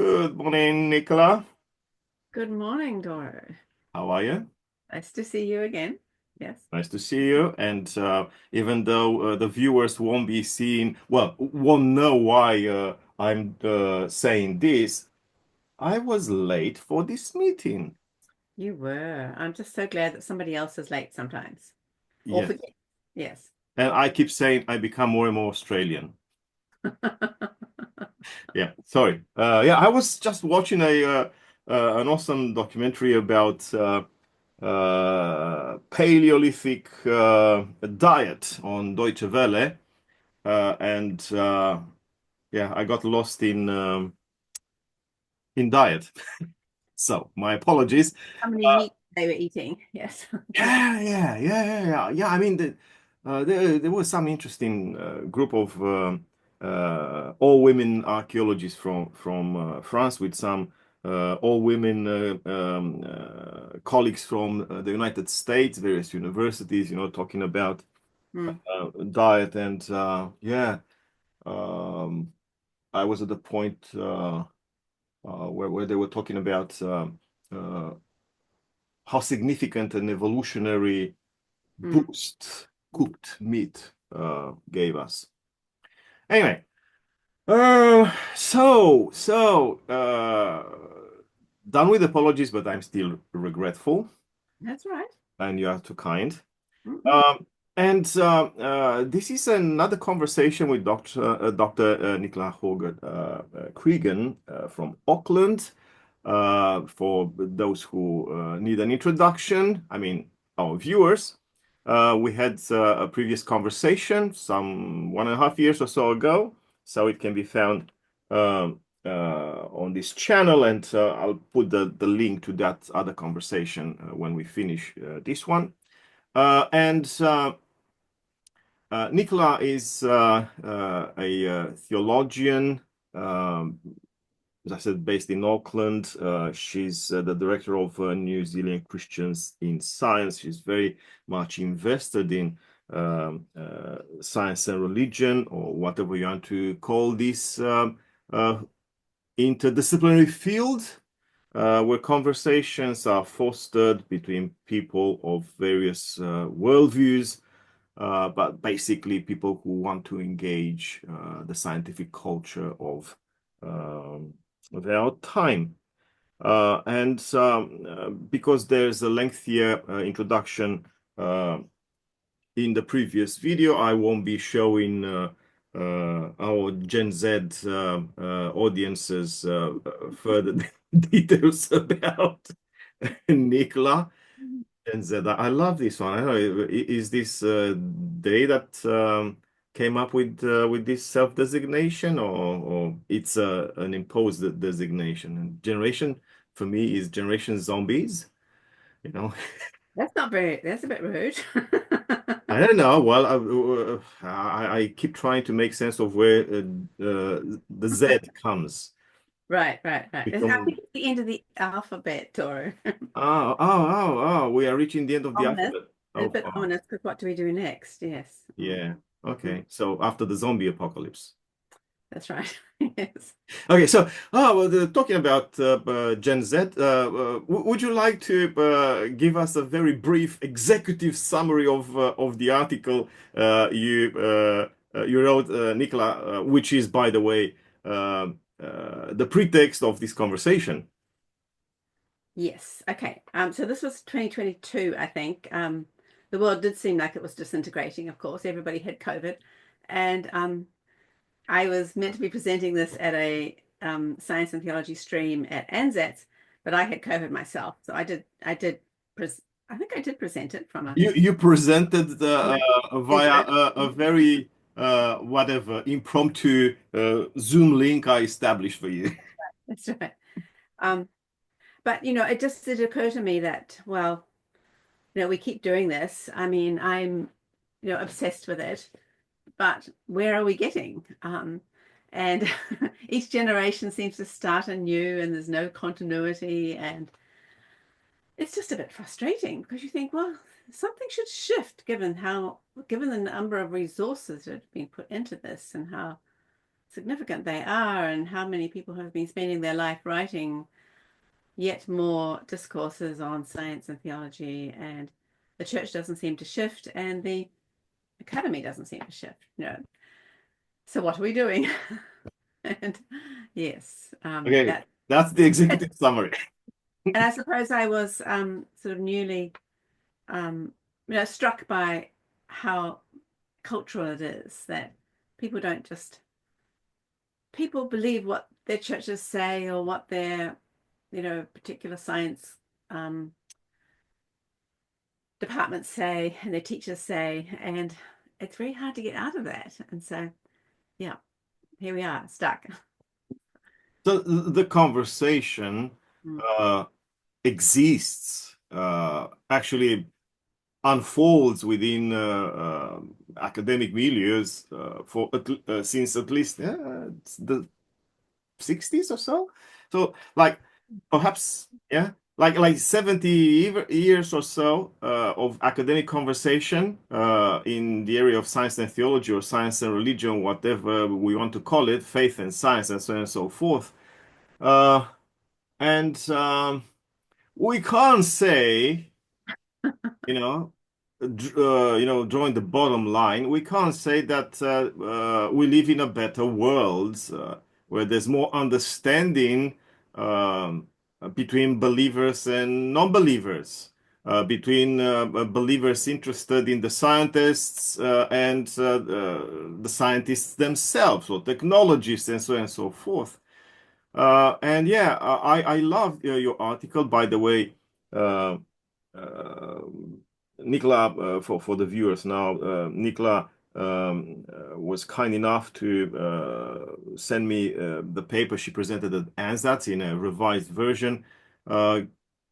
Good morning, Nicola. Good morning, Doru. How are you? Nice to see you again. Yes. Nice to see you. And even though the viewers won't be seeing, well, won't know why I'm saying this, I was late for this meeting. You were. I'm just so glad that somebody else is late sometimes. Or Yes. forget. Yes. And I keep saying I become more and more Australian. Yeah, sorry. Yeah, I was just watching an awesome documentary about Paleolithic diet on Deutsche Welle. And yeah, I got lost in diet. So my apologies. How many Uh, meat they were eating. Yes. yeah. I mean, there was some interesting group of all women archaeologists from France with some all women colleagues from the United States, various universities, talking about Mm. diet and yeah. Um, I was at the point where they were talking about uh, how significant an evolutionary Mm. boost cooked meat gave us. Anyway, done with apologies, but I'm still regretful, That's right. and you are too kind. Mm-mm. Um, and this is another conversation with Dr. Nicola Hoggard Creegan from Auckland. For those who need an introduction, I mean, our viewers, we had a previous conversation some 1.5 years or so ago, so it can be found on this channel, and I'll put the link to that other conversation when we finish this one. And Nicola is a theologian, um, as I said, based in Auckland. She's the director of New Zealand Christians in Science. She's very much invested in science and religion, or whatever you want to call this interdisciplinary field where conversations are fostered between people of various worldviews, but basically people who want to engage the scientific culture um, of our time. And because there's a lengthier introduction in the previous video, I won't be showing our Gen Z audiences further details about Nicola. Gen Z. I love this one. I don't know, is this they that came up with this self-designation, or it's an imposed designation? And generation for me is Generation Zombies, you know. That's not very, that's a bit rude. I don't know. Well, I keep trying to make sense of where the Z comes. Right. I Become think it's the end of the alphabet, Doru. we are reaching the end of the Ominous. alphabet. A Oh, bit ominous, because what do we do next? Yes. yeah. Mm. Okay. So after the zombie apocalypse. That's right. Yes. Okay, so well, talking about Gen Z, would you like to give us a very brief executive summary of the article you wrote, Nicola, which is, by the way, the pretext of this conversation? Yes. Okay. So this was 2022, I think. The world did seem like it was disintegrating, of course. Everybody had COVID. And I was meant to be presenting this at a science and theology stream at ANZATS, but I had COVID myself. So I think I did present it from a You presented via Zoom. a very whatever impromptu Zoom link I established for you. That's right. Um, but it just did occur to me that, well, we keep doing this. I mean, I'm, obsessed with it, but where are we getting? And each generation seems to start anew, and there's no continuity, and it's just a bit frustrating because you think, well, something should shift given the number of resources that have been put into this and how significant they are and how many people have been spending their life writing yet more discourses on science and theology, and the church doesn't seem to shift and the academy doesn't seem to shift. So what are we doing? And yes, Okay, that that's the and, executive summary. and I suppose I was sort of newly struck by how cultural it is that people don't just people believe what their churches say or what their particular science um, departments say and their teachers say, and it's very hard to get out of that. And so, yeah, here we are, stuck. So the conversation Mm. uh, exists, actually unfolds within academic milieux since at least the 60s or so. So like perhaps yeah, like 70 years or so of academic conversation in the area of science and theology or science and religion, whatever we want to call it, faith and science and so on and so forth. Uh, and we can't say, you know, drawing the bottom line, we can't say that we live in a better world where there's more understanding um, between believers and non-believers, between believers interested in the scientists and the scientists themselves, or technologists, and so on and so forth. And yeah, I love your article, by the way. Uh, uh, Nicola, for the viewers now, Nicola was kind enough to send me the paper she presented at ANZAT in a revised version. Uh,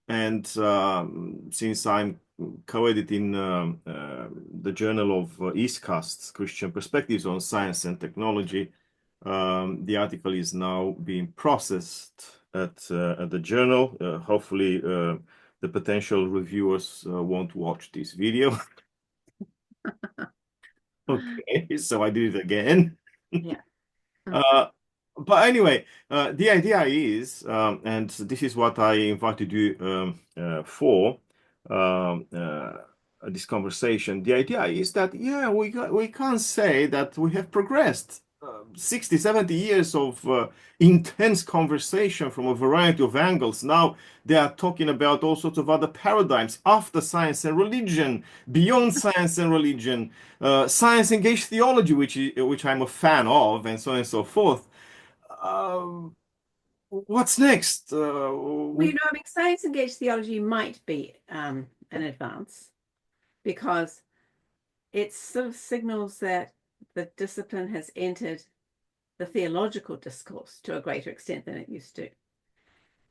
and since I'm co-editing the Journal of ISCAST, Christian Perspectives on Science and Technology, the article is now being processed at the journal. Hopefully, the potential reviewers won't watch this video. Okay, so I did it again. Yeah. Uh, but anyway, the idea is, and this is what I invited you for um, uh, this conversation. The idea is that, yeah, we can't say that we have progressed. 60, 70 years of intense conversation from a variety of angles. Now they are talking about all sorts of other paradigms after science and religion, beyond science and religion, science-engaged theology, which I'm a fan of, and so on and so forth. Um, what's next? Well, I mean, science engaged theology might be an advance because it sort of signals that the discipline has entered the theological discourse to a greater extent than it used to.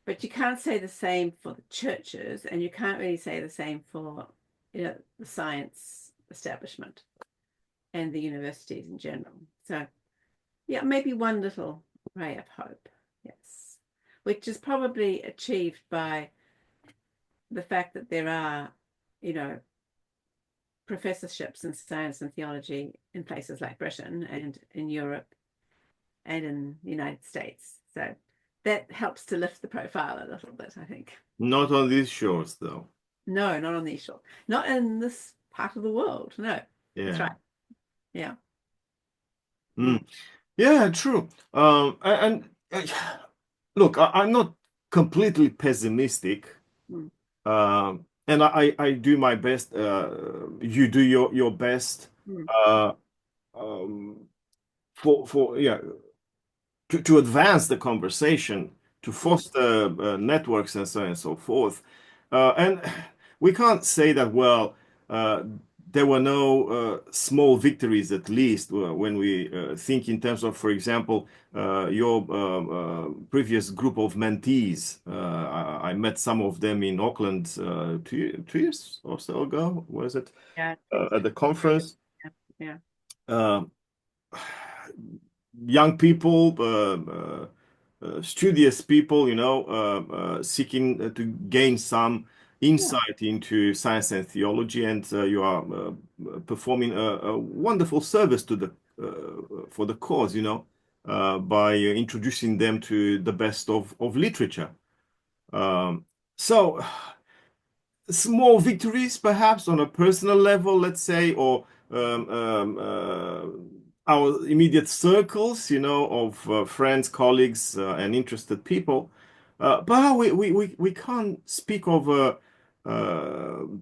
But you can't say the same for the churches, and you can't really say the same for the science establishment and the universities in general. So yeah, maybe one little ray of hope, yes, which is probably achieved by the fact that there are, professorships in science and theology in places like Britain and in Europe and in the United States. So that helps to lift the profile a little bit, I think. Not on these shores, though. No, not on these shores. Not in this part of the world. No, that's Yeah. right. Yeah. Mm, Mm. Yeah, true. Look, I'm not completely pessimistic. mm, And I do my best. You do your best. mm, Uh, um, for yeah, to advance the conversation, to mm. foster networks and so on and so forth. And we can't say that, well, uh, there were no small victories, at least when we think in terms of, for example, your previous group of mentees. I met some of them in Auckland 2 years or so ago, was it, Yeah. at the conference? Yeah. Yeah. Uh, young people, studious people, seeking to gain some Yeah. insight into science and theology, and you are performing a wonderful service to the for the cause. by introducing them to the best of literature. So small victories, perhaps on a personal level, let's say, or our immediate circles, of friends, colleagues, and interested people. But we can't speak of a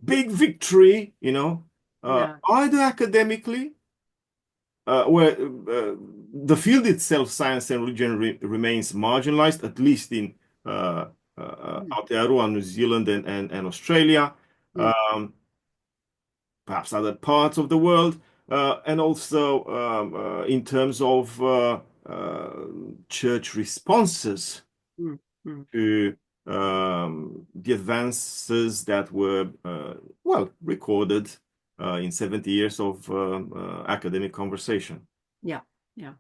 big victory, No. either academically, where the field itself, science and religion, remains marginalized, at least in Mm, Aotearoa, New Zealand, and Australia, mm, um, perhaps other parts of the world, and also in terms of church responses mm, mm, to the advances that were, well, recorded in 70 years of academic conversation. yeah. Yeah.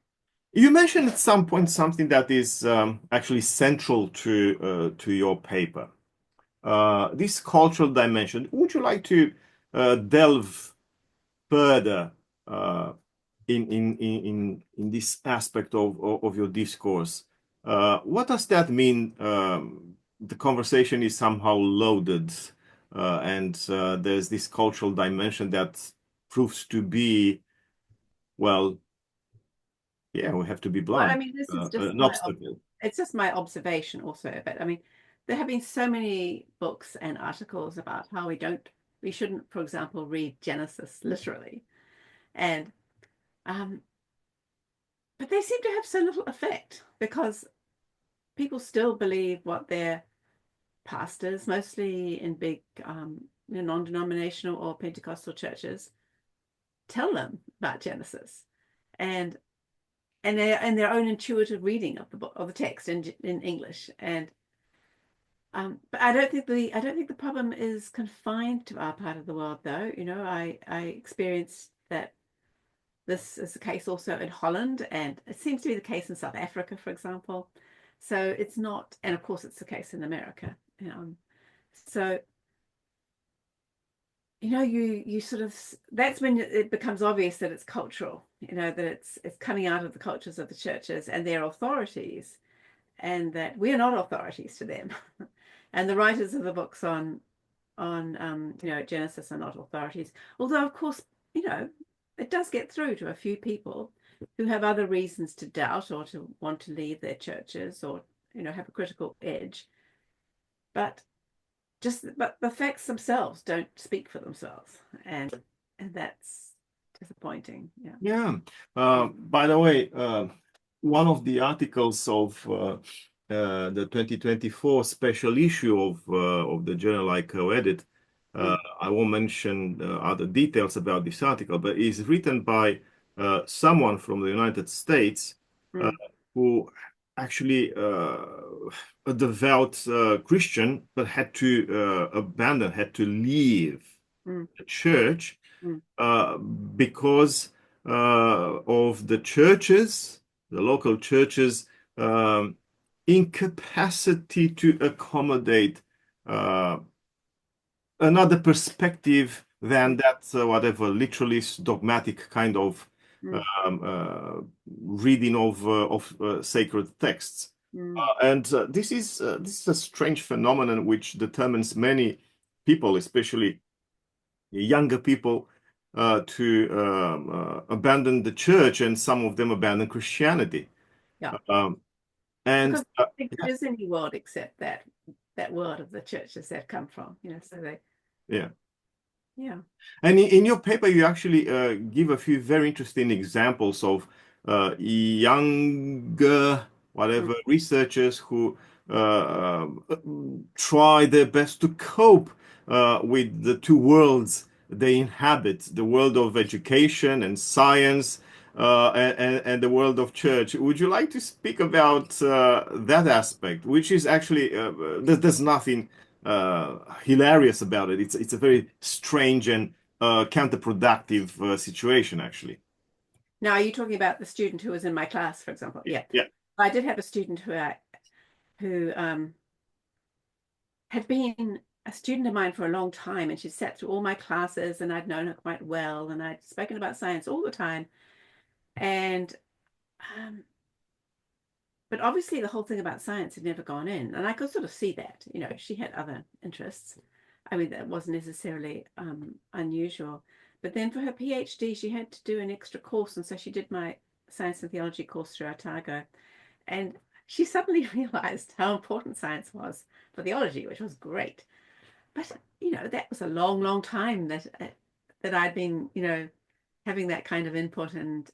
You mentioned at some point something that is actually central to your paper. This cultural dimension. Would you like to delve further uh, in this aspect of your discourse? What does that mean? The conversation is somehow loaded, and there's this cultural dimension that proves to be, well, yeah, we have to be Well, I blunt, mean, this is just an obstacle. it's just my observation also, but I mean, there have been so many books and articles about how we shouldn't, for example, read Genesis literally. And um, but they seem to have so little effect because people still believe what their pastors, mostly in big non-denominational or Pentecostal churches, tell them about Genesis. And their own intuitive reading of the book of the text in English. And but I don't think the problem is confined to our part of the world, though. I experienced that this is the case also in Holland, and it seems to be the case in South Africa, for example. So it's not, and of course it's the case in America. So you sort of, that's when it becomes obvious that it's cultural. That it's coming out of the cultures of the churches and their authorities, and that we are not authorities to them. And the writers of the books on Genesis are not authorities. Although, of course, it does get through to a few people who have other reasons to doubt or to want to leave their churches or have a critical edge. But the facts themselves don't speak for themselves, and that's disappointing. Yeah. Yeah. By the way, one of the articles of the 2024 special issue of the journal I co-edit, Mm, I won't mention other details about this article, but it's written by someone from the United States uh, mm, who actually a devout Christian, but had to had to leave mm, the church mm, because of the churches, the local churches, um, incapacity to accommodate uh, another perspective than that, whatever literalist, dogmatic kind of mm, um, uh, reading of sacred texts. mm. And this is a strange phenomenon which determines many people, especially younger people, to abandon the church, and some of them abandon Christianity. Yeah. Um, and Because I don't think there is any world except that world of the churches they've come from. So yeah. yeah. And in your paper, you actually give a few very interesting examples of younger, Mm, whatever, researchers who try their best to cope with the two worlds they inhabit, the world of education and science, and the world of church. Would you like to speak about that aspect, which is actually, there's nothing hilarious about it. It's a very strange and counterproductive situation, actually. Now, are you talking about the student who was in my class, for example? Yeah. Yeah. I did have a student who had been a student of mine for a long time, and she'd sat through all my classes, and I'd known her quite well, and I'd spoken about science all the time. And um, but obviously the whole thing about science had never gone in, and I could sort of see that. She had other interests. I mean, that wasn't necessarily unusual. But then for her PhD, she had to do an extra course, and so she did my science and theology course through Otago, and she suddenly realized how important science was for theology, which was great. But that was a long, long time that I'd been having that kind of input, and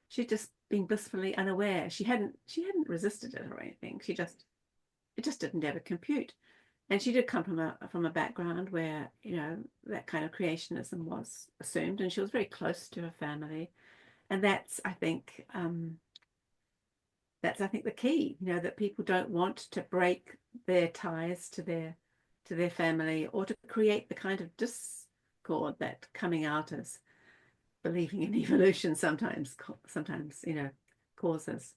she'd just been blissfully unaware. She hadn't resisted it or anything. It just didn't ever compute. And she did come from a background where that kind of creationism was assumed, and she was very close to her family. And that's I think the key. That people don't want to break their ties to their family, or to create the kind of discord that coming out as believing in evolution sometimes causes.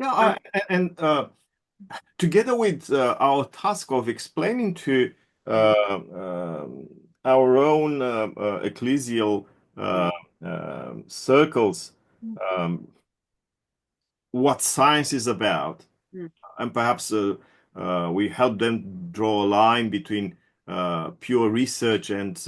Um, Yeah, and together with our task of explaining to mm, our own ecclesial mm, circles mm, um, what science is about, mm. and perhaps we help them draw a line between pure research and,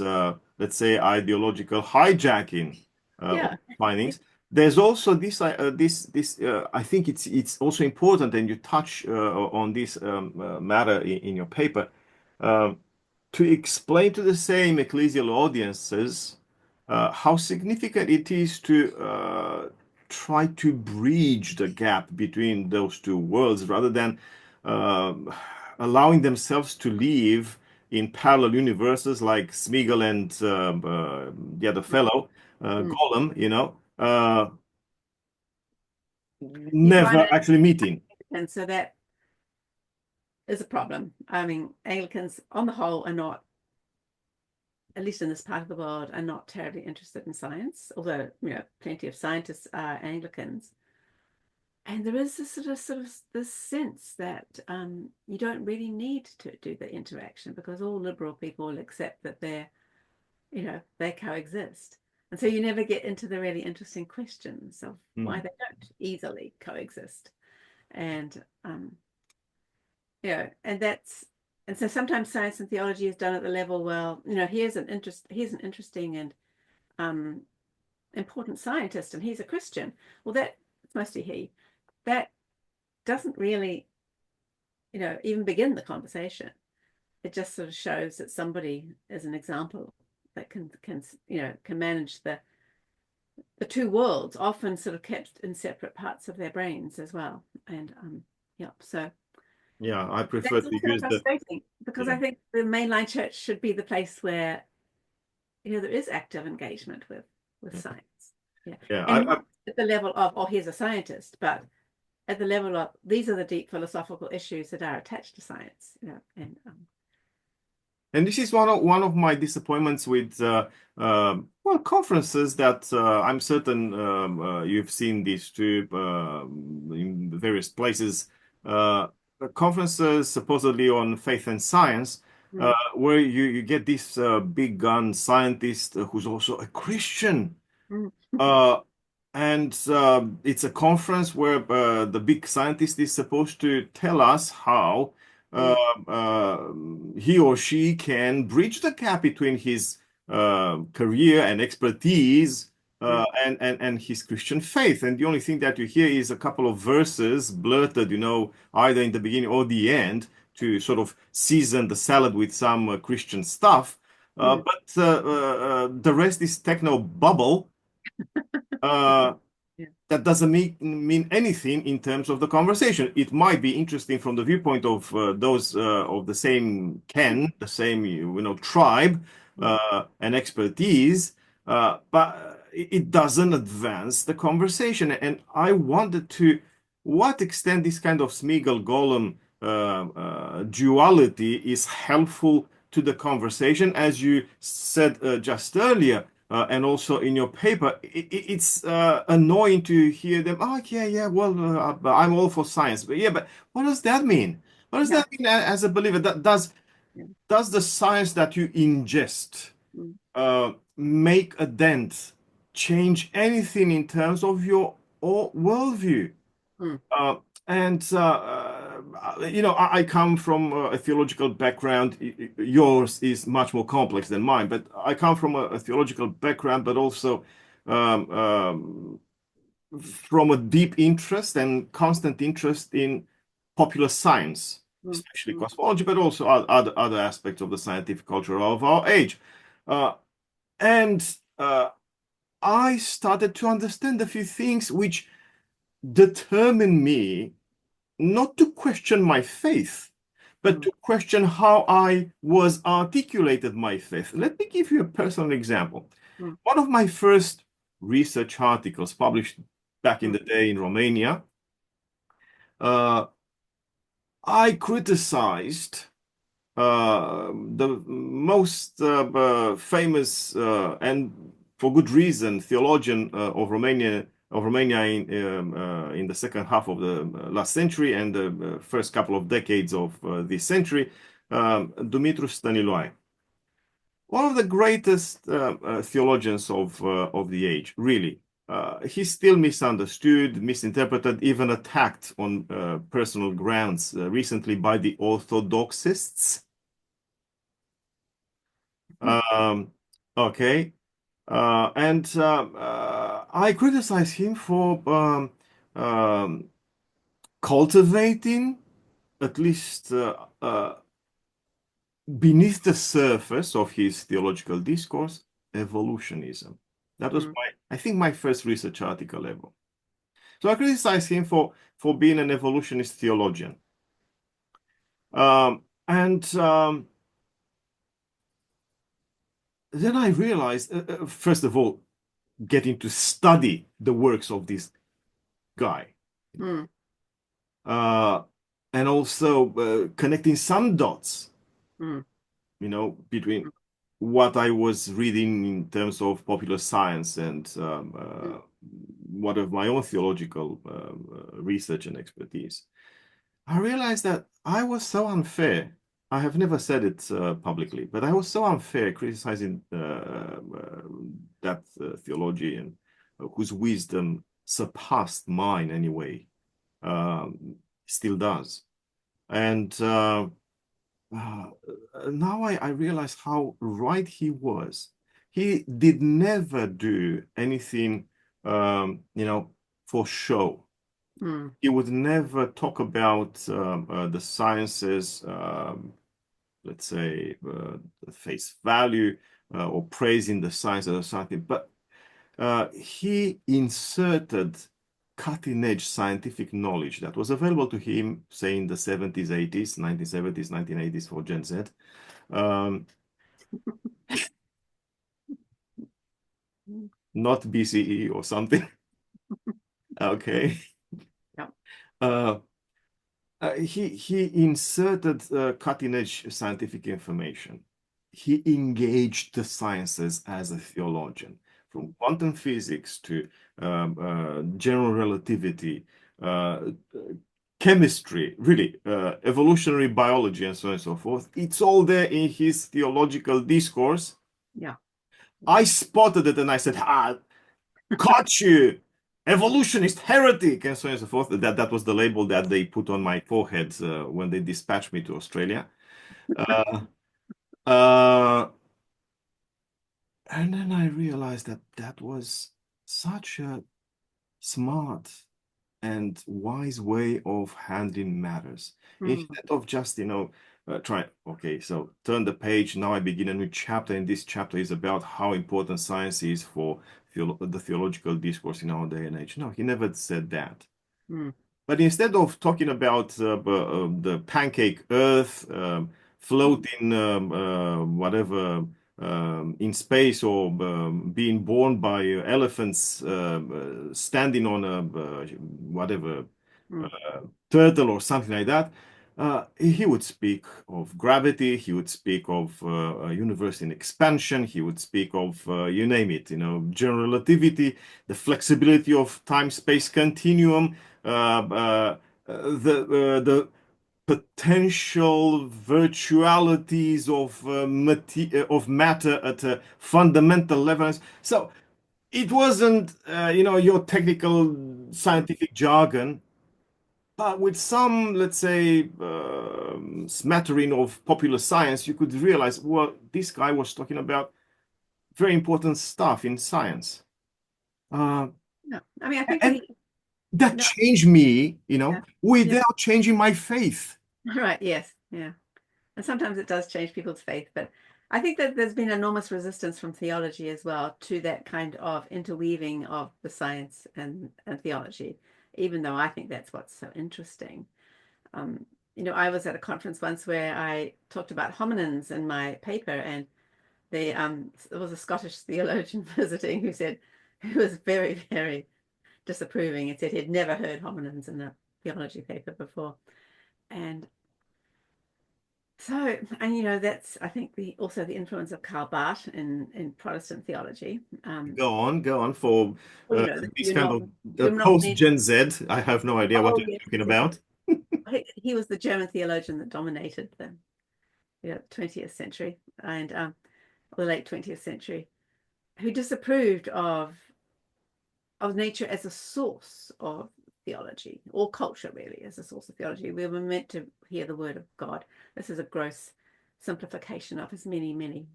let's say, ideological hijacking of Yeah. findings. There's also this. I think it's also important, and you touch on this matter in your paper, um, to explain to the same ecclesial audiences how significant it is to try to bridge the gap between those two worlds rather than um allowing themselves to live in parallel universes like Smeagol and the other fellow, Mm. Gollum, You find never it, actually meeting. and so that is a problem. I mean, Anglicans, on the whole, are not, at least in this part of the world, are not terribly interested in science. Although plenty of scientists are Anglicans, and there is this sort of this sense that you don't really need to do the interaction, because all liberal people will accept that they coexist. And so you never get into the really interesting questions of why Mm, they don't easily coexist. And and so sometimes science and theology is done at the level, well, here's an interesting and um, important scientist, and he's a Christian. Well, it's mostly he. That doesn't really, even begin the conversation. It just sort of shows that somebody is an example that can manage the two worlds, often sort of kept in separate parts of their brains as well. And yeah, so yeah, I prefer that's to also use the frustrating, because I yeah. think the mainline church should be the place where there is active engagement with science. Yeah, Yeah, and not at the level of, oh, here's a scientist, but at the level of, these are the deep philosophical issues that are attached to science. And and this is one of my disappointments with well, conferences that I'm certain you've seen these too in various places. Uh, Conferences supposedly on faith and science, mm, where you get this big gun scientist who's also a Christian. mm, Uh, and it's a conference where the big scientist is supposed to tell us how uh, mm, uh, he or she can bridge the gap between his career and expertise mm, and his Christian faith. And the only thing that you hear is a couple of verses blurted, either in the beginning or the end to sort of season the salad with some Christian stuff. mm. But the rest is techno bubble uh, Yeah, that doesn't mean anything in terms of the conversation. It might be interesting from the viewpoint of those of the same ken, the same tribe mm, and expertise, but it doesn't advance the conversation. And I wondered to what extent this kind of Smeagol Golem duality is helpful to the conversation, as you said just earlier. And also in your paper, it's annoying to hear them. Oh, yeah, yeah. Well, I'm all for science, but yeah, but what does that mean? What does yeah, that mean as a believer? That yeah, does the science that you ingest mm. make a dent, change anything in terms of your worldview? Mm, Uh, I come from a theological background. Yours is much more complex than mine, but I come from a theological background, but also um, um, from a deep interest and constant interest in popular science, mm, especially mm, cosmology, but also other aspects of the scientific culture of our age. Uh, and I started to understand a few things which determine me not to question my faith, but mm, to question how I was articulated my faith. Let me give you a personal example. mm, One of my first research articles published back in mm, the day in Romania, uh, I criticized the most famous and for good reason theologian of Romania in the second half of the last century and the first couple of decades of this century, Dumitru Stăniloae, one of the greatest theologians of the age, really. He's still misunderstood, misinterpreted, even attacked on personal grounds recently by the orthodoxists. Um, okay. I criticize him for cultivating, at least beneath the surface of his theological discourse, evolutionism. That was mm, I think, my first research article ever. So I criticize him for being an evolutionist theologian. And then I realized, first of all, getting to study the works of this guy, mm, uh, and also connecting some dots, mm, between what I was reading in terms of popular science and mm, what of my own theological research and expertise. I realized that I was so unfair. I have never said it publicly, but I was so unfair criticizing that theologian whose wisdom surpassed mine anyway, still does. And uh, now I realize how right he was. He did never do anything, for show. mm, He would never talk about the sciences, let's say, face value or praising the sciences or something, but he inserted cutting-edge scientific knowledge that was available to him, say, in the 70s, 80s, 1970s, 1980s for Gen Z. Um, mm. Not BCE or something. Okay. Yeah. Uh, he inserted cutting-edge scientific information. He engaged the sciences as a theologian, from quantum physics to general relativity, uh, chemistry, really, evolutionary biology, and so on and so forth. It's all there in his theological discourse. Yeah. I spotted it and I said, caught you, evolutionist heretic, and so on and so forth. That was the label that they put on my forehead when they dispatched me to Australia. Uh, uh, and then I realized that that was such a smart and wise way of handling matters. Mm, Instead of just, okay, so turn the page. Now I begin a new chapter, and this chapter is about how important science is for the theological discourse in our day and age. No, he never said that. mm, But instead of talking about the pancake Earth floating whatever in space, or being borne by elephants standing on a whatever mm, uh, turtle or something like that, he would speak of gravity. He would speak of a universe in expansion. He would speak of you name it, general relativity, the flexibility of time-space continuum, the potential virtualities of matter at a fundamental level. So it wasn't, your technical scientific jargon. But with some, let's say, smattering of popular science, you could realize, well, this guy was talking about very important stuff in science. Uh, No, I mean, I think and we, that no, changed me, yeah, yeah, without changing my faith. right, yes, yeah. And sometimes it does change people's faith, but I think that there's been enormous resistance from theology as well to that kind of interweaving of the science and theology, even though I think that's what's so interesting. Um, I was at a conference once where I talked about hominins in my paper, and there was a Scottish theologian visiting who was very, very disapproving and said he'd never heard hominins in a theology paper before. And so, and that's I think also the influence of Karl Barth in Protestant theology. Go on for Well, this kind of you're not meant. post-Gen Z. I have no idea what Oh you're yes, talking yes. about. He was the German theologian that dominated the 20th century and the late 20th century, who disapproved of nature as a source of theology, or culture really as a source of theology. We were meant to hear the word of God. This is a gross simplification of his many, many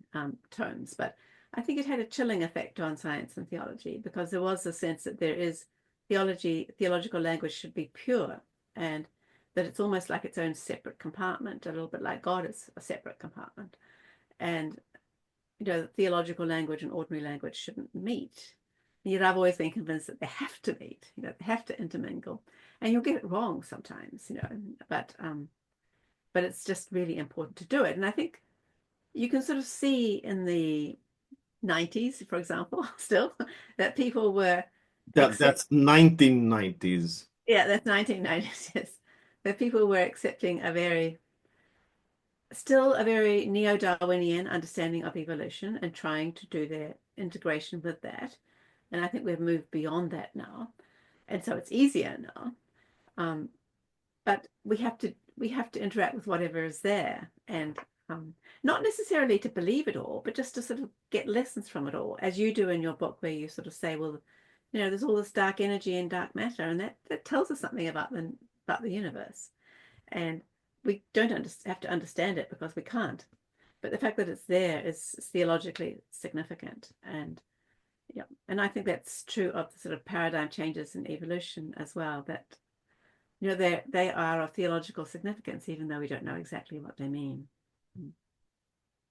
tomes, but I think it had a chilling effect on science and theology, because there was a sense that there is theological language should be pure, and that it's almost like its own separate compartment, a little bit like God is a separate compartment. And theological language and ordinary language shouldn't meet. And yet I've always been convinced that they have to meet, they have to intermingle. And you'll get it wrong sometimes, but it's just really important to do it. And I think you can sort of see in the 90s, for example, still that people were That's 1990s. yeah, that's 1990s, yes, that people were accepting still a very neo-Darwinian understanding of evolution and trying to do their integration with that. And I think we've moved beyond that now. And so it's easier now. Um, but we have to interact with whatever is there, and not necessarily to believe it all, but just to sort of get lessons from it all, as you do in your book, where you sort of say, well, there's all this dark energy and dark matter, and that tells us something about the universe. And we don't have to understand it because we can't. But the fact that it's there is theologically significant. And yeah, and I think that's true of the sort of paradigm changes in evolution as well, that they are of theological significance, even though we don't know exactly what they mean.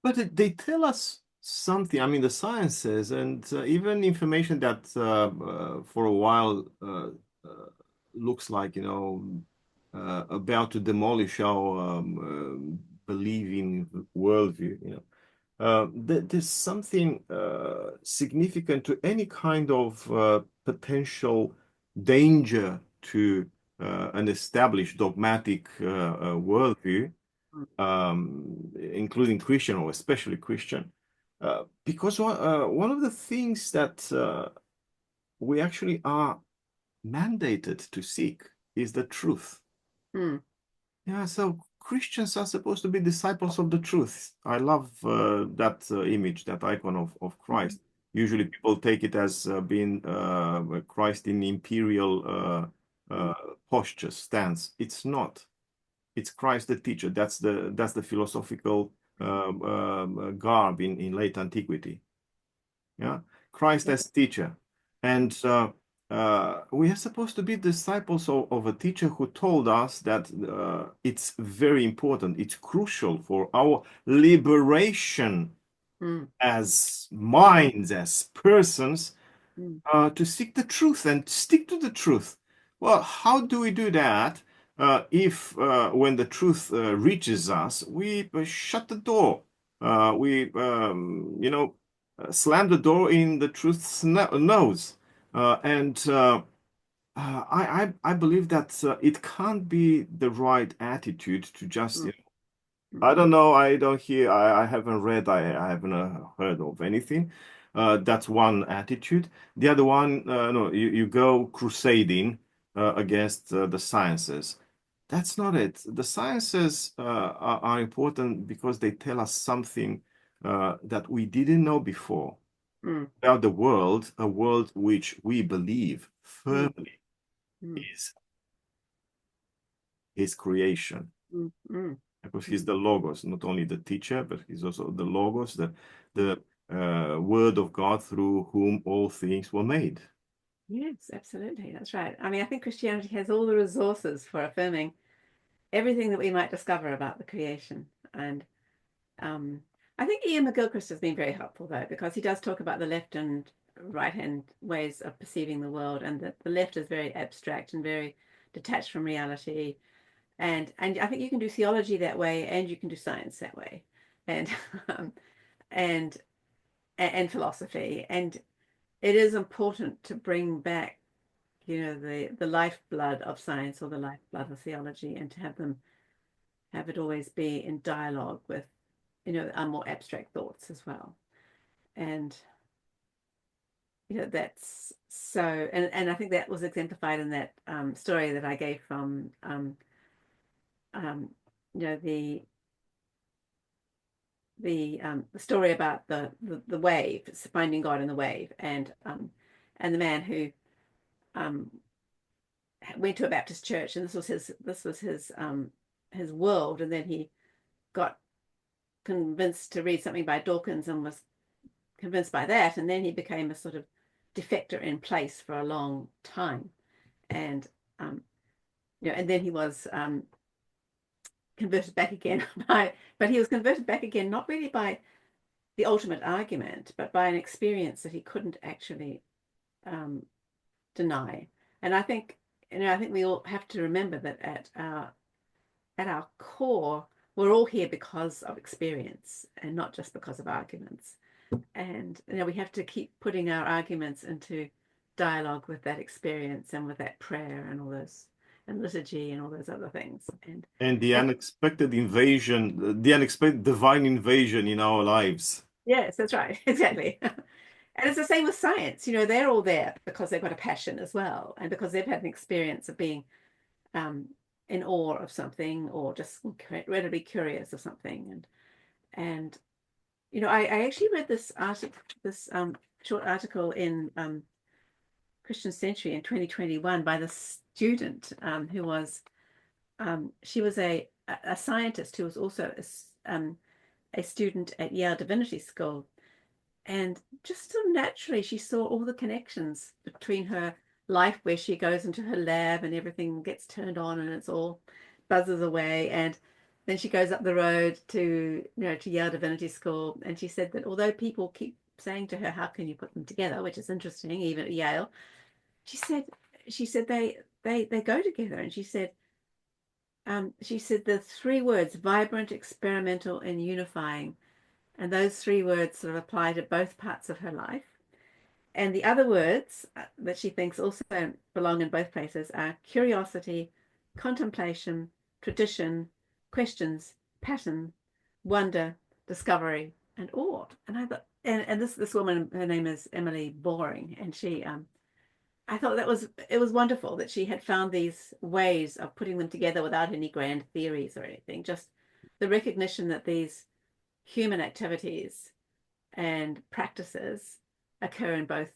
But they tell us something. I mean, the sciences and even information that for a while looks like, about to demolish our believing worldview, there's something significant to any kind of potential danger to an established dogmatic worldview, including Christian or especially Christian, because one of the things that we actually are mandated to seek is the truth. Mm. Yeah, so Christians are supposed to be disciples of the truth. I love that image, that icon of Christ. Usually people take it as being Christ in imperial posture, stance. It's not. It's Christ the teacher. That's the philosophical garb in late antiquity. Yeah, Christ Yeah. as teacher, and we are supposed to be disciples of a teacher who told us that it's very important, it's crucial for our liberation Mm. as minds, as persons, Mm. to seek the truth and stick to the truth. Well, how do we do that if when the truth reaches us, we shut the door? We, slam the door in the truth's nose. And I believe that it can't be the right attitude to just, Mm. I Mm. don't know. I don't hear. I haven't read. I haven't heard of anything. That's one attitude. The other one, no, you go crusading against the sciences. That's not it. The sciences are important because they tell us something that we didn't know before Mm. about the world, a world which we believe Mm. firmly Mm. is his creation, Mm-hmm. because he's the logos, not only the teacher, but he's also the logos, the word of God through whom all things were made. Yes, absolutely. That's right. I mean, I think Christianity has all the resources for affirming everything that we might discover about the creation. And um, I think Ian McGilchrist has been very helpful, though, because he does talk about the left and right hand ways of perceiving the world, and that the left is very abstract and very detached from reality. And I think you can do theology that way, and you can do science that way, and um, and and philosophy. And it is important to bring back, the lifeblood of science or the lifeblood of theology, and to have it always be in dialogue with, our more abstract thoughts as well. And that's so, and I think that was exemplified in that story that I gave from um, the the story about the wave, finding God in the wave, and the man who um, went to a Baptist church, and this was his world, and then he got convinced to read something by Dawkins and was convinced by that, and then he became a sort of defector in place for a long time, and um, and then he was converted back again but he was converted back again not really by the ultimate argument, but by an experience that he couldn't actually um, deny. And I think we all have to remember that at our core, we're all here because of experience and not just because of arguments. And we have to keep putting our arguments into dialogue with that experience and with that prayer and all those, and liturgy and all those other things. And the And unexpected invasion, the unexpected divine invasion in our lives. yes, that's right, exactly. And it's the same with science. They're all there because they've got a passion as well, and because they've had an experience of being um, in awe of something, or just incredibly curious of something. And I actually read this short article in Christian Century in 2021 by the student who was she was a scientist who was also a student at Yale Divinity School. And just so naturally, she saw all the connections between her life, where she goes into her lab and everything gets turned on and it's all buzzes away. And then she goes up the road to Yale Divinity School. And she said that although people keep saying to her, how can you put them together? Which is interesting, even at Yale. She said, they go together. And she said the three words, vibrant, experimental, and unifying. And those three words sort of apply to both parts of her life. And the other words that she thinks also belong in both places are curiosity, contemplation, tradition, questions, pattern, wonder, discovery, and awe. And I thought, and this woman, her name is Emily Boring, and I thought it was wonderful that she had found these ways of putting them together without any grand theories or anything, just the recognition that these human activities and practices occur in both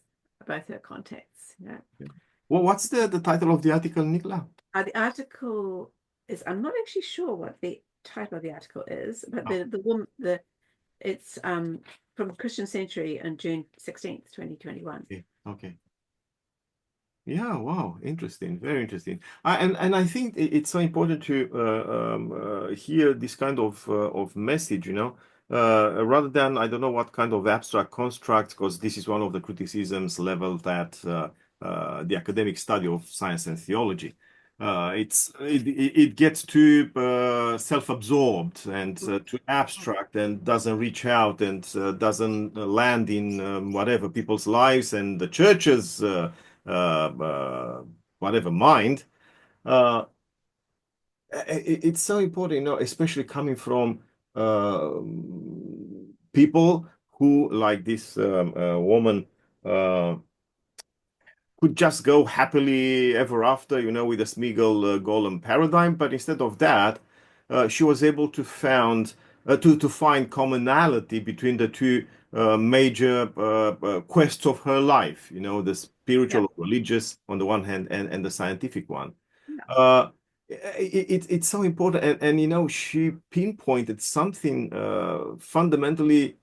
her contexts. Well, what's the title of the article, Nicola? The article is, I'm not actually sure what the title of the article is, but Oh, the woman it's from Christian Century on June 16th, 2021. okay. Okay. Yeah, wow, interesting, very interesting. And I think it's so important to hear this kind of message, rather than I don't know what kind of abstract constructs, because this is one of the criticisms leveled at the academic study of science and theology. It gets too self-absorbed and too abstract and doesn't reach out and doesn't land in whatever people's lives and the churches. Uh, uh, whatever mind. Uh, it's so important, especially coming from uh, people who, like this woman, uh, could just go happily ever after, with a Smeagol Golem paradigm. But instead of that, she was able to find commonality between the two major quests of her life, the Yeah, spiritual, religious on the one hand, and the scientific one. yeah, Uh, It's so important, and you know, she pinpointed something fundamentally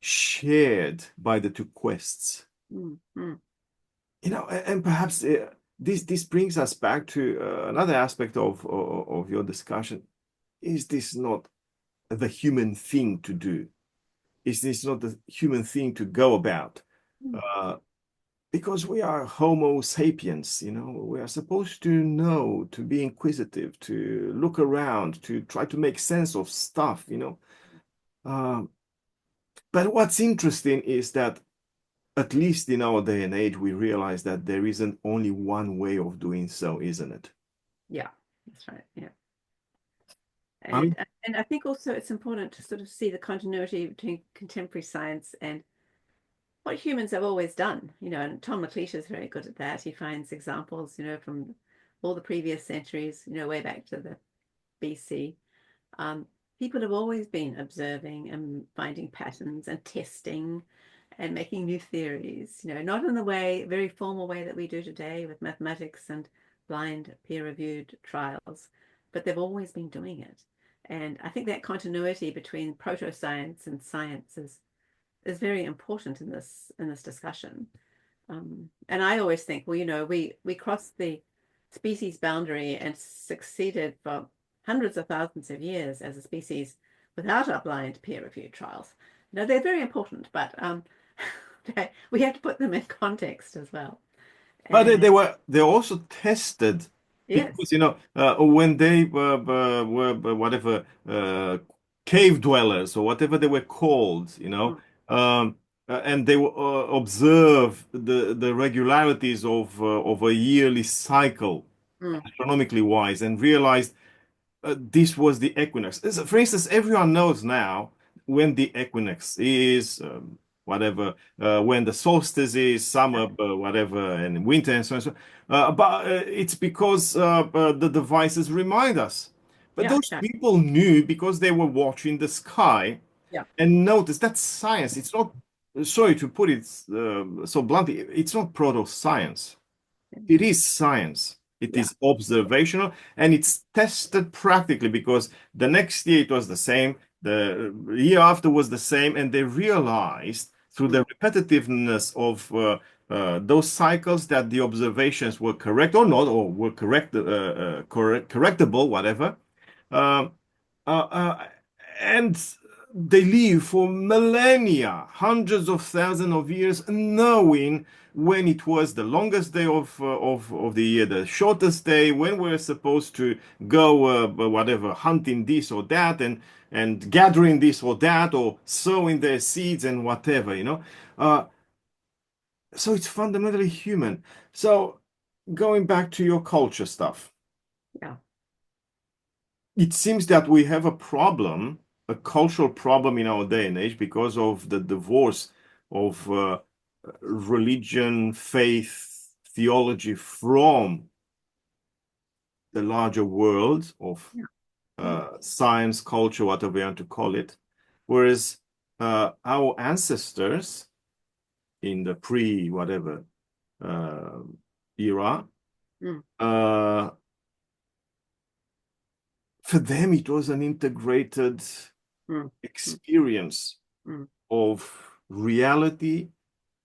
shared by the two quests. Mm, mm, You know, and perhaps this brings us back to another aspect of your discussion. Is this not the human thing to do? Is this not the human thing to go about? mm. Uh, because we are Homo sapiens, you know, we are supposed to know, to be inquisitive, to look around, to try to make sense of stuff, you know. Um, but what's interesting is that, at least in our day and age, we realize that there isn't only one way of doing so, isn't it? Yeah, that's right. Yeah. I mean, And I think also it's important to sort of see the continuity between contemporary science and what humans have always done, you know, and Tom McLeish is very good at that. He finds examples, you know, from all the previous centuries, you know, way back to the BC. Um, People have always been observing and finding patterns and testing and making new theories, you know, not in the way, very formal way that we do today with mathematics and blind peer-reviewed trials, but they've always been doing it. And I think that continuity between proto-science and science is very important in this discussion. And I always think, well, you know, we crossed the species boundary and succeeded for hundreds of thousands of years as a species without our blind peer-reviewed trials. You know, they're very important, but we have to put them in context as well. but And they also tested yes, because you know when they were whatever cave dwellers or whatever they were called, you know, mm, and they observe the regularities of a yearly cycle, mm, astronomically wise, and realized this was the equinox. For instance, everyone knows now when the equinox is, whatever, when the solstice is, yeah, summer, whatever, and winter, and so on. But it's because the devices remind us. But yeah, those people knew because they were watching the sky yeah, and notice that's science. It's not, sorry to put it so bluntly, it's not proto-science. It is science. It yeah, is observational and it's tested practically because the next year it was the same, the year after was the same, and they realized through mm, the repetitiveness of those cycles that the observations were correct or not, or were correctable, whatever. Um, uh, uh, and they live for millennia, hundreds of thousands of years, knowing when it was the longest day of the year, the shortest day, when we're supposed to go whatever hunting this or that, and gathering this or that, or sowing their seeds and whatever, you know. So it's fundamentally human. So going back to your culture stuff, yeah, it seems that we have a problem, a cultural problem in our day and age because of the divorce of religion, faith, theology from the larger world of yeah, mm, science, culture, whatever you want to call it. Whereas our ancestors in the pre-whatever uh, era, mm, uh, for them it was an integrated mm, mm, experience mm, of reality,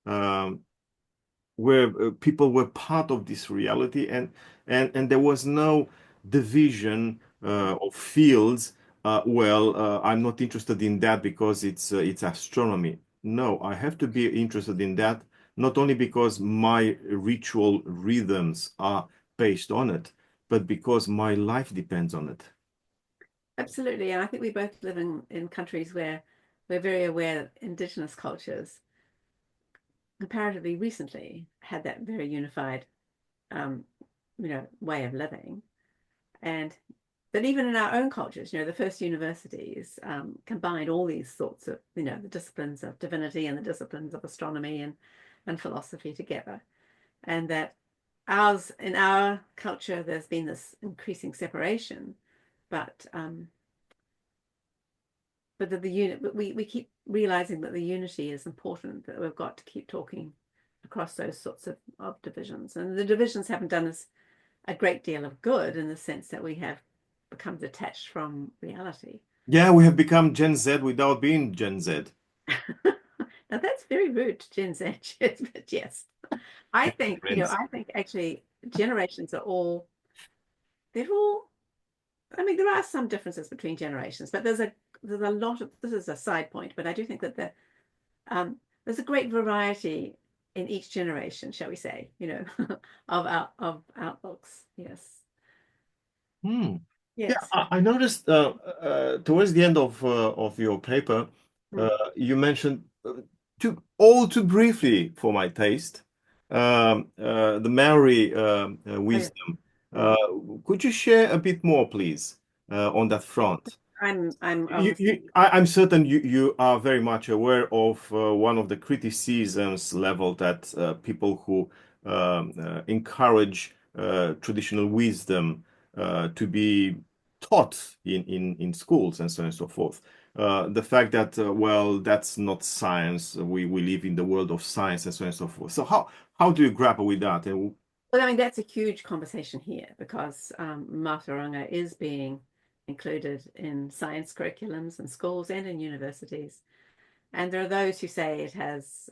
um, where people were part of this reality, and there was no division of fields. I'm not interested in that because it's astronomy. No, I have to be interested in that not only because my ritual rhythms are based on it, but because my life depends on it. absolutely. And I think we both live in countries where we're very aware that indigenous cultures comparatively recently had that very unified, um, you know, way of living. And that even in our own cultures, you know, the first universities combined all these sorts of, you know, the disciplines of divinity and the disciplines of astronomy and philosophy together. And that ours, in our culture, there's been this increasing separation, but that the unit, but we keep realizing that the unity is important, that we've got to keep talking across those sorts of divisions. And the divisions haven't done us a great deal of good in the sense that we have become detached from reality. Yeah, we have become Gen Z without being Gen Z. Now that's very rude to Gen Z, but yes, I think, Friends. I think actually generations are all, they're all, I mean, there are some differences between generations, but there's a lot of, this is a side point, but I do think that there's a great variety in each generation, shall we say, of outlooks. Yes. Hmm. Yeah, Yes. I noticed towards the end of your paper, Mm. you mentioned too briefly for my taste, the Maori Oh, yeah. wisdom. Uh, Mm. could you share a bit more, please, on that front? I'm obviously, I'm certain you are very much aware of one of the criticisms leveled at people who encourage traditional wisdom to be taught in schools and so on and so forth. The fact that, well, that's not science. We live in the world of science and so on and so forth. So how do you grapple with that? And well, I mean, that's a huge conversation here because Mātauranga is being included in science curriculums in schools and in universities. And there are those who say it has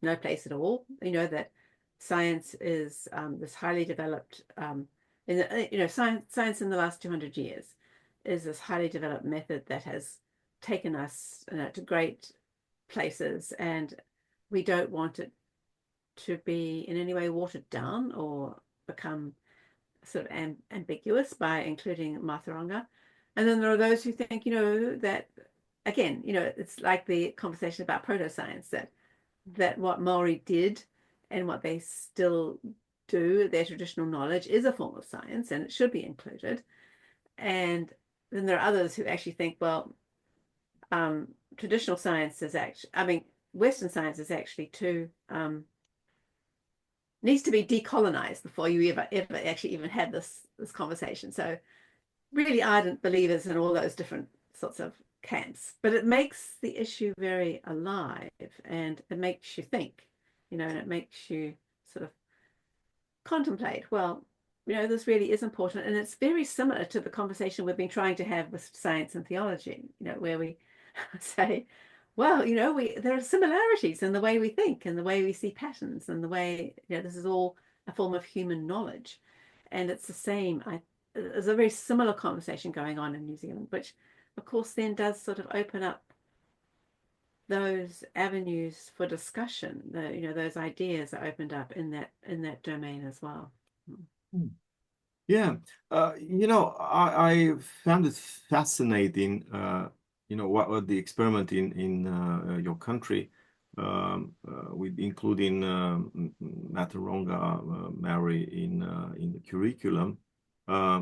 no place at all. That science is this highly developed, science in the last 200 years is this highly developed method that has taken us to great places, and we don't want it to be in any way watered down or become sort of ambiguous by including Mātauranga. And then there are those who think, that again, it's like the conversation about proto-science, that what Maori did and what they still do, their traditional knowledge, is a form of science and it should be included. And then there are others who actually think, well, traditional science is actually, I mean, Western science is actually too needs to be decolonized before you ever actually even have this conversation. So really ardent believers in all those different sorts of camps, but it makes the issue very alive and it makes you think, and it makes you sort of contemplate, well, this really is important. And it's very similar to the conversation we've been trying to have with science and theology, where we say, well, there are similarities in the way we think and the way we see patterns and the way, this is all a form of human knowledge. And it's the same. There's a very similar conversation going on in New Zealand, which of course then does sort of open up those avenues for discussion. Those ideas are opened up in that domain as well. yeah, I found it fascinating, what the experiment in your country, with including Mataronga Maori in the curriculum. Uh,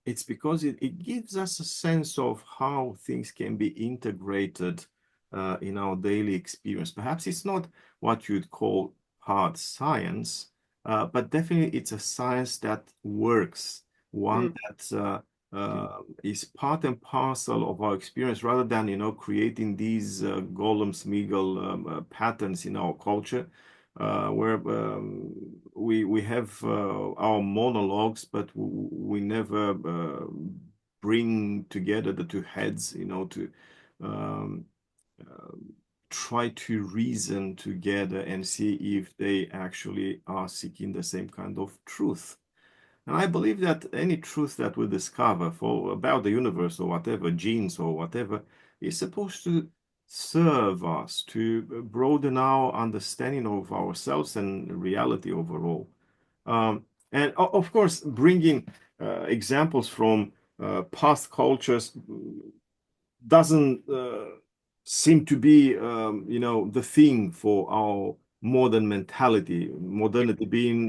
it's because it gives us a sense of how things can be integrated in our daily experience. Perhaps it's not what you'd call hard science, but definitely it's a science that works, one Mm. that is part and parcel of our experience rather than, creating these golem smeagol patterns in our culture, where we have our monologues, but we never bring together the two heads, to um, uh, try to reason together and see if they actually are seeking the same kind of truth. And I believe that any truth that we discover for about the universe or whatever, genes or whatever, is supposed to serve us to broaden our understanding of ourselves and reality overall. And of course, bringing examples from past cultures doesn't seem to be, the thing for our modern mentality. Modernity being,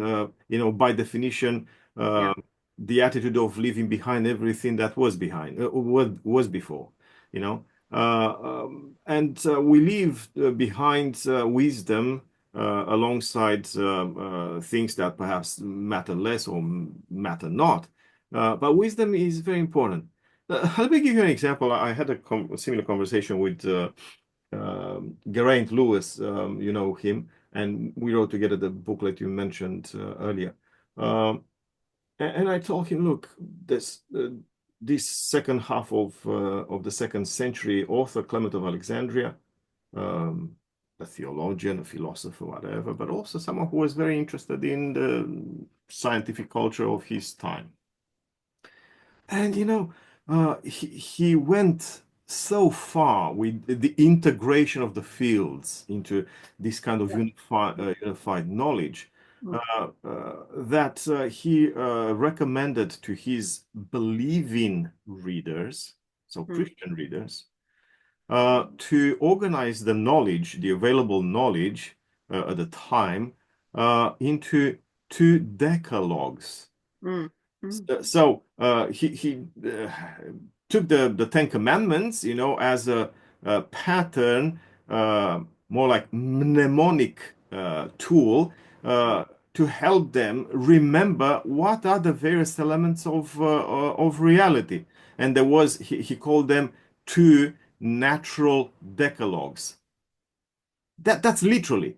by definition, Yeah. uh, the attitude of leaving behind everything that was behind, was before, you know. And we leave behind wisdom alongside things that perhaps matter less or matter not. But wisdom is very important. Let me give you an example. I had a similar conversation with Geraint Lewis, you know him, and we wrote together the booklet you mentioned earlier. Um, And I told him, look, this second half of the second century author, Clement of Alexandria, um, a theologian, a philosopher, whatever, but also someone who was very interested in the scientific culture of his time. And he went so far with the integration of the fields into this kind of Yeah. unified knowledge Mm, that he recommended to his believing readers, so mm, Christian readers, to organize the knowledge, the available knowledge at the time, into two decalogues. mm, mm, He took the Ten Commandments, as a pattern, more like mnemonic tool mm. to help them remember what are the various elements of reality. And he called them two natural decalogues. That's literally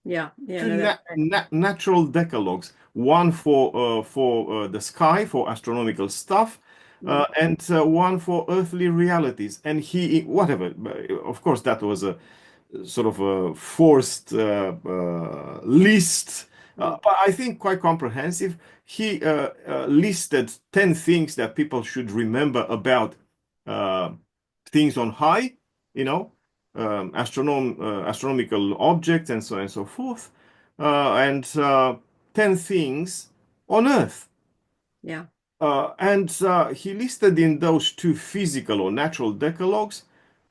Yeah, yeah, two no, that's great. natural decalogues, one for the sky, for astronomical stuff, Mm, and one for earthly realities. And whatever, of course, that was a sort of a forced list, mm, but I think quite comprehensive. He listed 10 things that people should remember about uh, things on high, you know, astronomical objects and so on and so forth, and 10 things on Earth. yeah. And he listed in those two physical or natural decalogues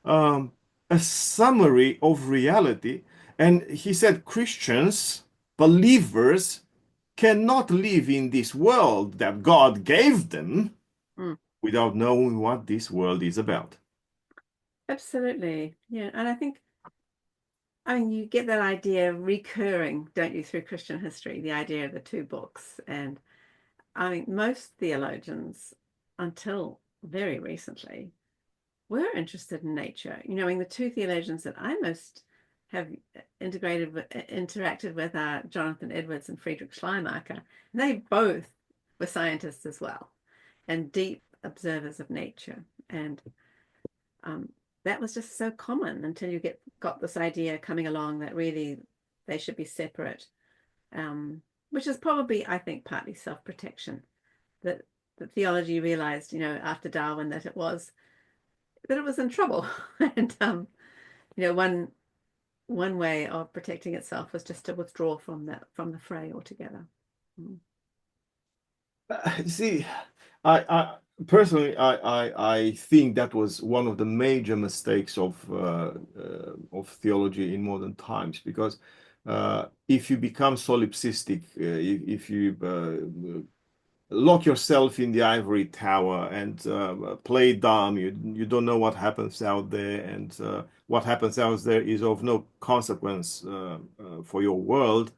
um, a summary of reality. And he said Christians, believers, cannot live in this world that God gave them Mm, without knowing what this world is about. absolutely. Yeah. And I mean, you get that idea recurring, don't you, through Christian history, the idea of the two books. And I mean, most theologians, until very recently, were interested in nature. I mean, the two theologians that I most have interacted with are Jonathan Edwards and Friedrich Schleiermacher. And they both were scientists as well and deep observers of nature. And um, that was just so common until you got this idea coming along that really they should be separate, which is probably, I think, partly self-protection. That theology realized, after Darwin, that it was in trouble, and one way of protecting itself was just to withdraw from the fray altogether. Mm. See, I personally, I think that was one of the major mistakes of theology in modern times, because if you become solipsistic, if you lock yourself in the ivory tower and play dumb. You don't know what happens out there, and what happens out there is of no consequence for your world.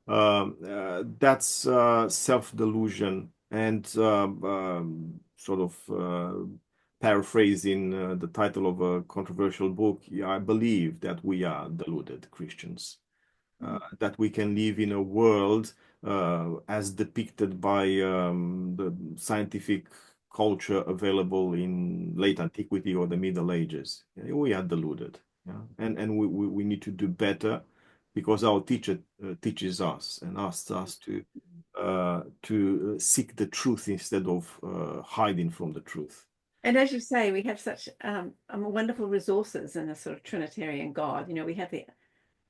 That's self-delusion and sort of paraphrasing the title of a controversial book. Yeah, I believe that we are deluded Christians, that we can live in a world as depicted by the scientific culture available in late antiquity or the Middle Ages. We are deluded, yeah? And we need to do better, because our teacher teaches us and asks us to seek the truth instead of hiding from the truth. And as you say, we have such wonderful resources in a sort of Trinitarian God. We have the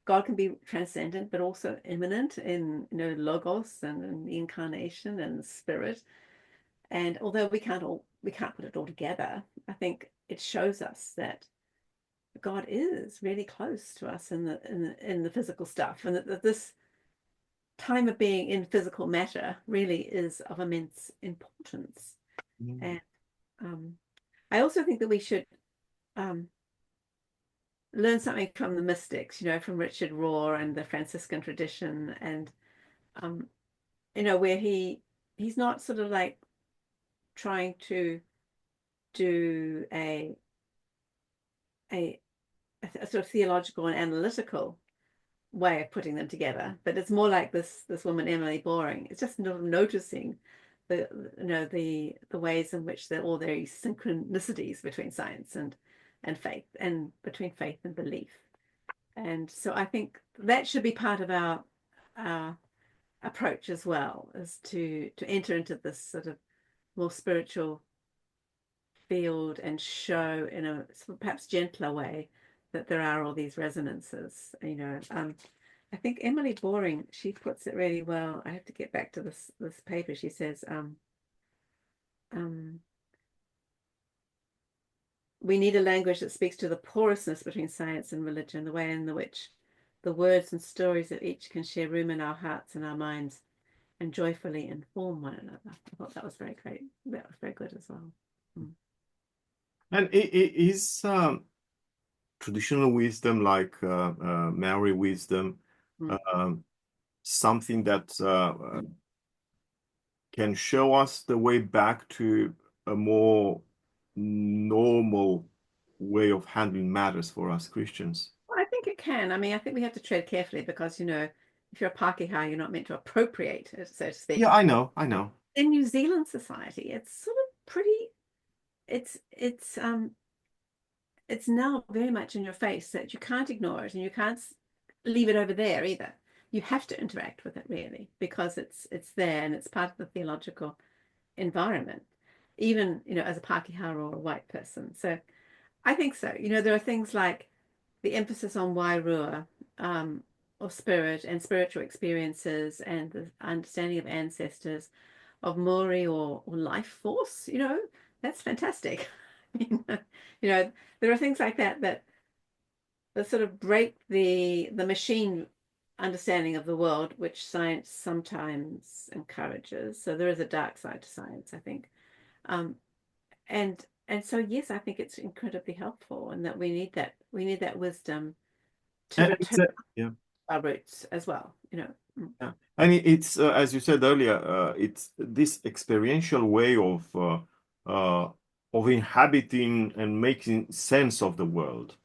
God can be transcendent, but also immanent in logos and in the incarnation and the spirit. And although we can't put it all together, I think it shows us that God is really close to us in the physical stuff, and that this time of being in physical matter really is of immense importance. Mm. And I also think that we should um, learn something from the mystics, from Richard Rohr and the Franciscan tradition, and um, where he's not sort of like trying to do a, a sort of theological and analytical way of putting them together, but it's more like this woman Emily Boring. It's just noticing the ways in which there are all these synchronicities between science and faith, and between faith and belief. And so I think that should be part of our approach as well, is to enter into this sort of more spiritual field and show in a sort of perhaps gentler way that there are all these resonances. I think Emily Boring, she puts it really well. I have to get back to this paper. She says, we need a language that speaks to the porousness between science and religion, the way in which the words and stories of each can share room in our hearts and our minds and joyfully inform one another. I thought that was very great. That was very good as well. And it is traditional wisdom, like Maori wisdom, something that can show us the way back to a more normal way of handling matters for us Christians. Well, I think it can. I mean, I think we have to tread carefully because, if you're a Pākehā, you're not meant to appropriate it, so to speak. Yeah, I know. In New Zealand society, it's sort of pretty, it's now very much in your face that you can't ignore it and you can't leave it over there either. You have to interact with it really, because it's there and it's part of the theological environment, even, as a Pākehā or a white person. So I think so. There are things like the emphasis on wairua, or spirit and spiritual experiences and the understanding of ancestors, of Maori or life force, that's fantastic. There are things like that sort of break the machine understanding of the world, which science sometimes encourages. So there is a dark side to science, I think. And so yes, I think it's incredibly helpful, and that we need that wisdom to return yeah. our roots as well. Yeah. And it's as you said earlier, it's this experiential way of inhabiting and making sense of the world,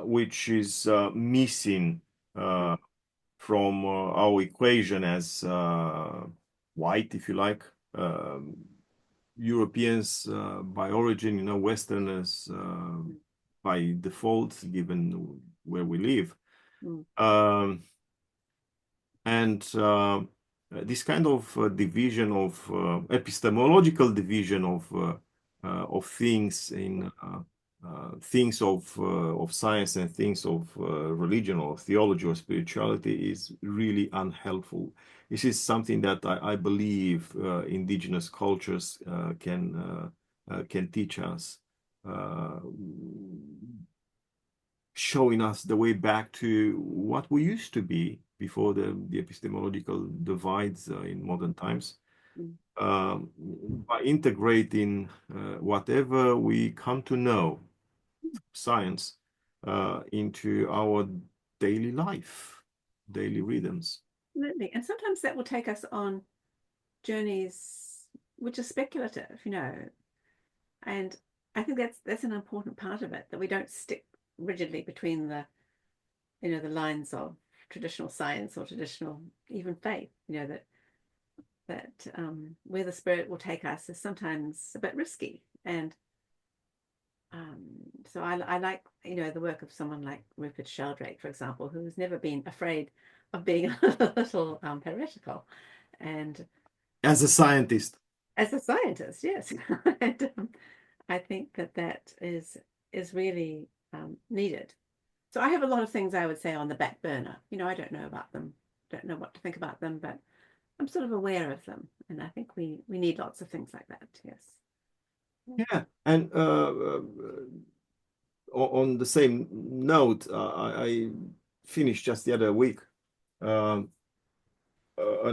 which is missing from our equation as white, if you like, Europeans by origin, Westerners by default, given where we live. And this kind of division of epistemological division of things in things of science and things of religion or theology or spirituality is really unhelpful. This is something that I believe indigenous cultures can teach us, showing us the way back to what we used to be before the epistemological divides in modern times, by integrating whatever we come to know, science, into our daily life, daily rhythms. Absolutely. And sometimes that will take us on journeys which are speculative, and I think that's an important part of it, that we don't stick rigidly between the lines of traditional science or traditional even faith, that where the spirit will take us is sometimes a bit risky. And so I like the work of someone like Rupert Sheldrake, for example, who has never been afraid of being a little heretical. And as a scientist, yes. And I think that is really needed. So I have a lot of things I would say on the back burner. I don't know about them, don't know what to think about them, but I'm sort of aware of them. And I think we need lots of things like that, yes. Yeah. And on the same note, I finished just the other week an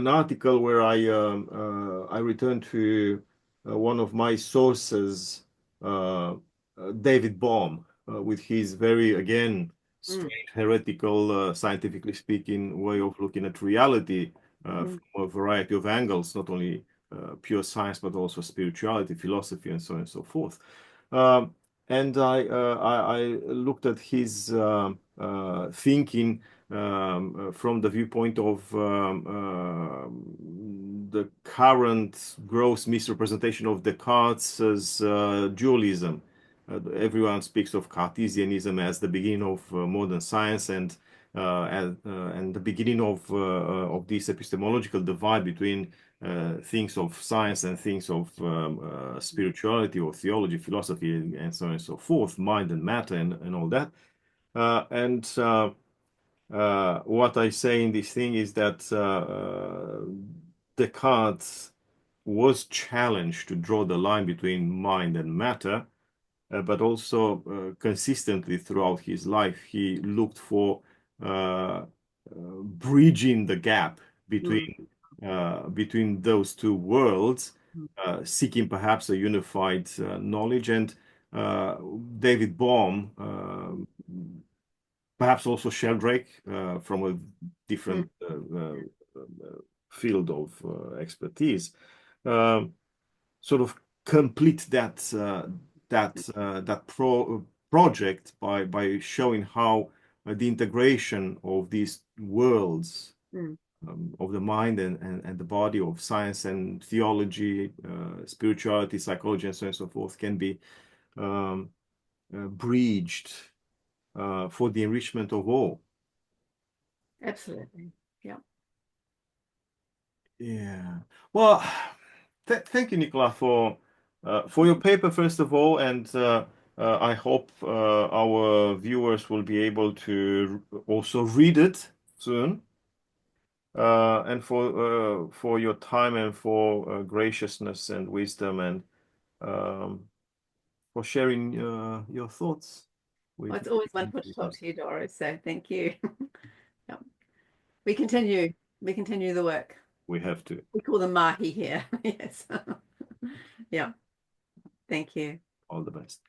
article where I returned to one of my sources, David Bohm, with his very, again, strange, heretical, scientifically speaking, way of looking at reality from a variety of angles, not only pure science, but also spirituality, philosophy, and so on and so forth. And I looked at his thinking from the viewpoint of the current gross misrepresentation of Descartes as dualism. Everyone speaks of Cartesianism as the beginning of modern science and the beginning of this epistemological divide between things of science and things of spirituality or theology, philosophy, and so on and so forth, mind and matter and all that. What I say in this thing is that Descartes was challenged to draw the line between mind and matter, but also consistently throughout his life, he looked for bridging the gap between those two worlds, seeking perhaps a unified knowledge. And David Bohm, perhaps also Sheldrake, from a different field of expertise, sort of complete that project by showing how the integration of these worlds of the mind and the body, of science and theology, spirituality, psychology, and so on and so forth, can be bridged for the enrichment of all. Absolutely. Yeah. Yeah. Well, thank you, Nicola, for your paper, first of all, and I hope our viewers will be able to also read it soon. And for your time and for graciousness and wisdom and for sharing your thoughts with Well, it's always wonderful to talk to you, Doru. So thank you. Yeah. We continue the work. We have to. We call them mahi here. Yes. Yeah. Thank you. All the best.